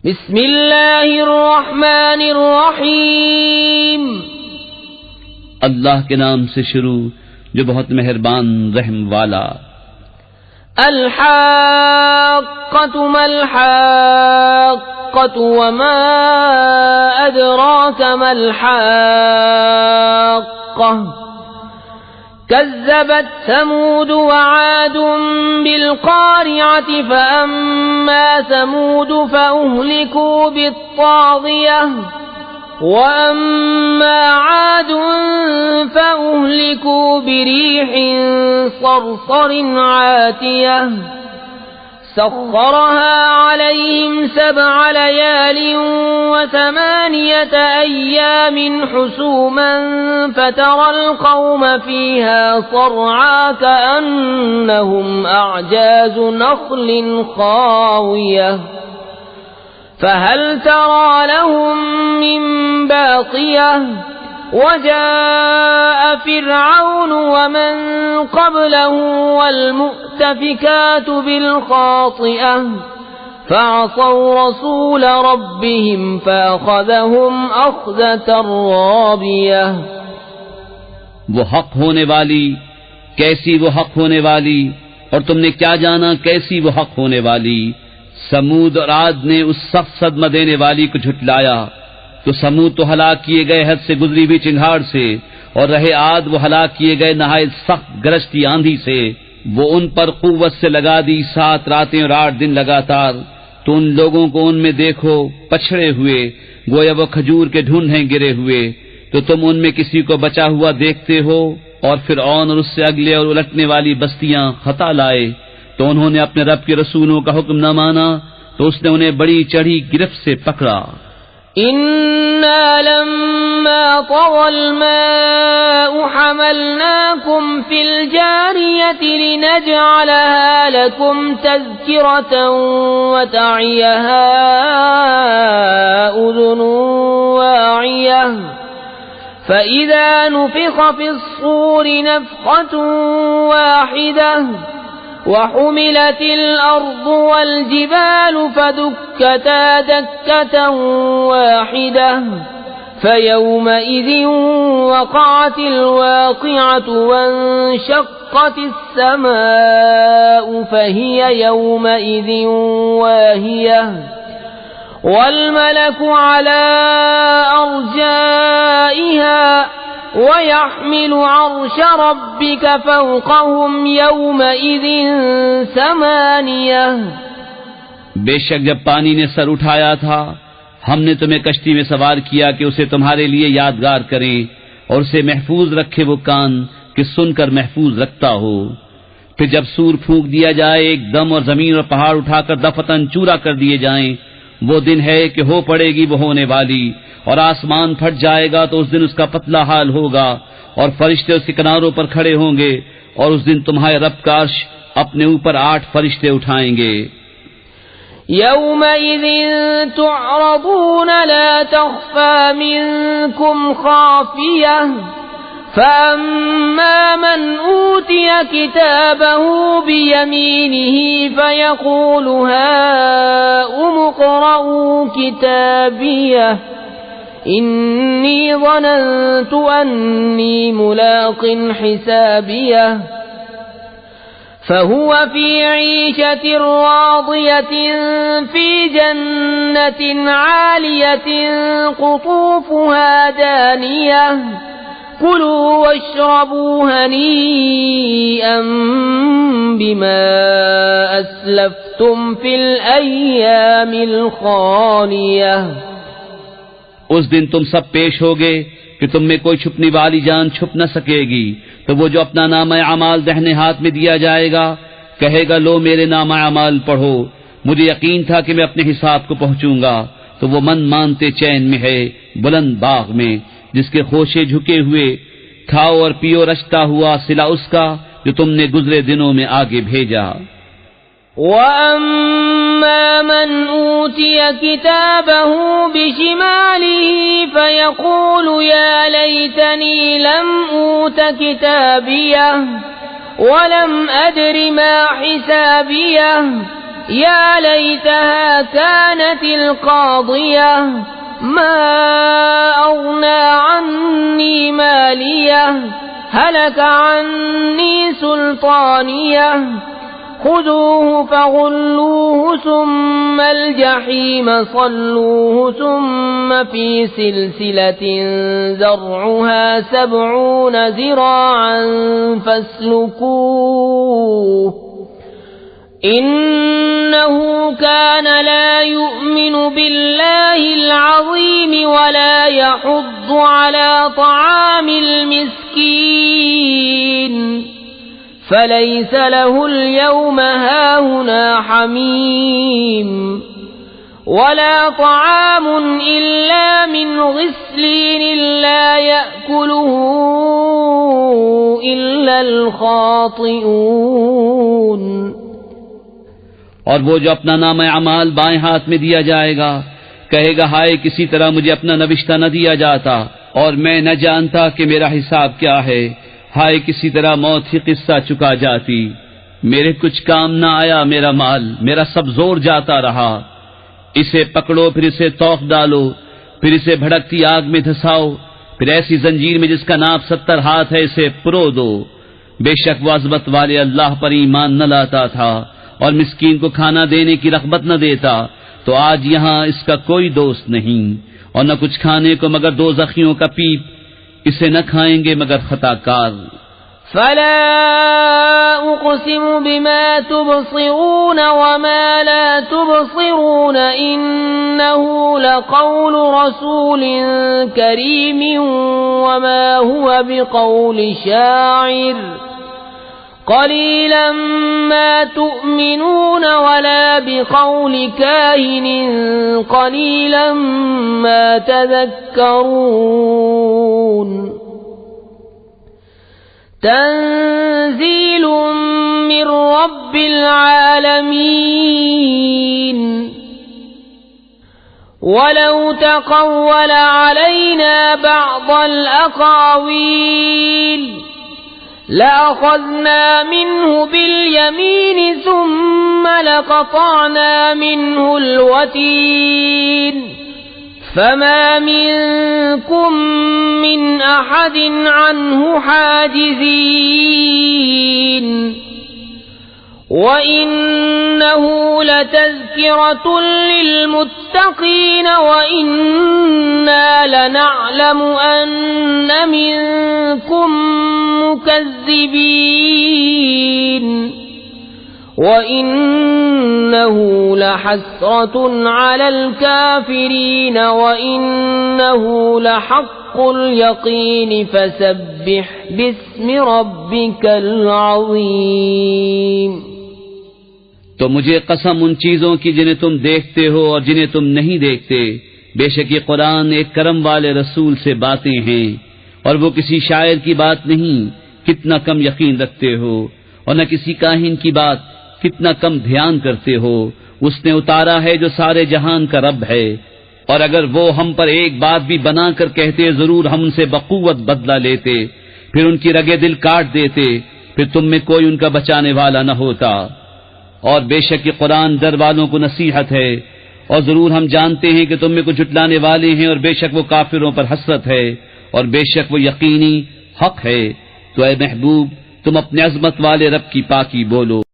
بسم اللہ الرحمن الرحیم، اللہ کے نام سے شروع جو بہت مہربان رحم والا۔ الحاقۃ ما الحاقۃ وما ادراک ما الحاقۃ كذبت ثمود وعاد بالقارعة فأما ثمود فأهلكوا بالطاغية وأما عاد فأهلكوا بريح صرصر عاتية سخرها عليهم 7 ليال و8 أيام حسوما فترى القوم فيها صرعا كأنهم أعجاز نخل خاوية فهل ترى لهم من باقية وجاء فرعون ومن قبله والمؤتفكات بالخاطئة فعصوا رسول ربهم فأخذهم أخذة رابية۔ وہ حق ہونے والی، کیسی وہ حق ہونے والی، اور تم نے کیا جانا کیسی وہ حق ہونے والی۔ سمود اور عاد نے اس سخت صدمہ دینے والی کو جھٹلایا تو سمود تو ہلاک کیے گئے حد سے گزری ہوئی چنگھاڑ سے، اور رہے عاد وہ ہلاک کیے گئے نہایت سخت گرجتی آندھی سے۔ وہ ان پر قوت سے لگا دی 7 راتیں اور 8 دن لگاتار، تو ان لوگوں کو ان میں دیکھو پچھڑے ہوئے، گویا وہ کھجور کے ڈھونڈیں گرے ہوئے، تو تم ان میں کسی کو بچا ہوا دیکھتے ہو۔ اور فرعون اور اس سے اگلے اور الٹنے والی بستیاں خطا لائے تو انہوں نے اپنے رب کے رسولوں کا حکم نہ مانا، تو اس نے انہیں بڑی چڑھی گرفت سے پکڑا۔ إنا لما طغى الماء حملناكم في الجارية لنجعلها لكم تذكرة وتعيها أذن واعية فإذا نفخ في الصور نفخة واحدة وحملت الأرض والجبال فدكتا دكة واحدة فيومئذ وقعت الواقعة وانشقت السماء فهي يومئذ واهية والملك على أرجائها وَيَحْمِلُ عَرْشَ رَبِّكَ فَوْقَهُمْ يَوْمَئِذٍ 8۔ بے شک جب پانی نے سر اٹھایا تھا ہم نے تمہیں کشتی میں سوار کیا کہ اسے تمہارے لیے یادگار کریں اور اسے محفوظ رکھے وہ کان کہ سن کر محفوظ رکھتا ہو۔ پھر جب سور پھونک دیا جائے ایک دم اور زمین اور پہاڑ اٹھا کر دفتن چورا کر دیے جائیں، وہ دن ہے کہ ہو پڑے گی وہ ہونے والی، اور آسمان پھٹ جائے گا تو اس دن اس کا پتلا حال ہوگا، اور فرشتے اس کے کناروں پر کھڑے ہوں گے، اور اس دن تمہارے رب کا عرش اپنے اوپر 8 فرشتے اٹھائیں گے۔ يومئذ تعرضون لا تخفى منكم خافية فأما من أوتي كتابه بيمينه فيقول هاؤم اقرءوا كتابيه إني ظننت أني ملاق حسابيه فهو في عيشة راضية في جنة عالية قطوفها دانية كلوا واشربوا هنيئا بما أسلفتم في الأيام الخالية۔ اس دن تم سب پیش ہوگے کہ تم میں کوئی چھپنے والی جان چھپ نہ سکے گی، تو وہ جو اپنا نامہ اعمال دہنے ہاتھ میں دیا جائے گا کہے گا لو میرے نامہ اعمال پڑھو، مجھے یقین تھا کہ میں اپنے حساب کو پہنچوں گا، تو وہ من مانتے چین میں ہے بلند باغ میں جس کے خوشے جھکے ہوئے، کھاؤ اور پیو رچتا ہوا صلہ اس کا جو تم نے گزرے دنوں میں آگے بھیجا۔ وَأَمَّا مَنْ أُوتِيَ كِتَابَهُ بِشِمَالِهِ فَيَقُولُ يَا لَيْتَنِي لَمْ أُوتَ كِتَابِيَهْ وَلَمْ أَدْرِ مَا حِسَابِيَهْ يا ليتها كانت القاضية ما أغنى عني مالية هلك عني سلطانية خذوه فغلوه ثم الجحيم صلوه ثم في سلسلة ذرعها 70 ذراعا فاسلكوه إنه كان لا يؤمن بالله العظيم ولا يحض على طعام المسكين فليس له اليوم هاهنا حميم ولا طعام إلا من غسلين لا يأكله إلا الخاطئون. اور وہ جو اپنا نام اعمال بائیں ہاتھ میں دیا جائے گا کہے گا ہائے کسی طرح مجھے اپنا نوشتہ نہ دیا جاتا اور میں نہ جانتا کہ میرا حساب کیا ہے. ہائے کسی طرح موت ہی قصہ چکا جاتی. میرے کچھ کام نہ آیا میرا مال، میرا سب زور جاتا رہا. اسے پکڑو پھر اسے توق ڈالو، پھر اسے بھڑکتی آگ میں دھساؤ، پھر ایسی زنجیر میں جس کا ناپ 70 ہاتھ ہے اسے پرو دو. بے شک وہ عظمت والے اللہ پر ایمان نہ لاتا تھا اور مسکین کو کھانا دینے کی رغبت نہ دیتا، تو آج یہاں اس کا کوئی دوست نہیں اور نہ کچھ کھانے کو مگر دوزخیوں کا پیپ. اسے نہ کھائیں گے مگر خطا کار. فلا اقسم بما تبصرون وما لا تبصرون انه لقول رسول كريم وما هو بقول شاعر قليلا ما تؤمنون ولا بقول كاهن قليلا ما تذكرون. تنزيل من رب العالمين ولو تقول علينا بعض الأقاويل لأخذنا منه باليمين ثم لقطعنا منه الوتين فما منكم من أحد عنه حاجزين وإنه لتذكرة للمتقين وإنا لنعلم أن منكم مكذبين وإنه لحسرة على الكافرين وإنه لحق اليقين فسبح باسم ربك العظيم. تو مجھے قسم ان چیزوں کی جنہیں تم دیکھتے ہو اور جنہیں تم نہیں دیکھتے. بے شک یہ قرآن ایک کرم والے رسول سے باتیں ہیں اور وہ کسی شاعر کی بات نہیں. کتنا کم یقین رکھتے ہو، اور نہ کسی کاہن کی بات، کتنا کم دھیان کرتے ہو. اس نے اتارا ہے جو سارے جہان کا رب ہے. اور اگر وہ ہم پر ایک بات بھی بنا کر کہتے ضرور ہم ان سے بقوت بدلہ لیتے، پھر ان کی رگے دل کاٹ دیتے، پھر تم میں کوئی ان کا بچانے والا نہ ہوتا. اور بے شک یہ قرآن در والوں کو نصیحت ہے، اور ضرور ہم جانتے ہیں کہ تم میں کچھ جھٹلانے والے ہیں، اور بے شک وہ کافروں پر حسرت ہے، اور بے شک وہ یقینی حق ہے. تو اے محبوب تم اپنے عظمت والے رب کی پاکی بولو.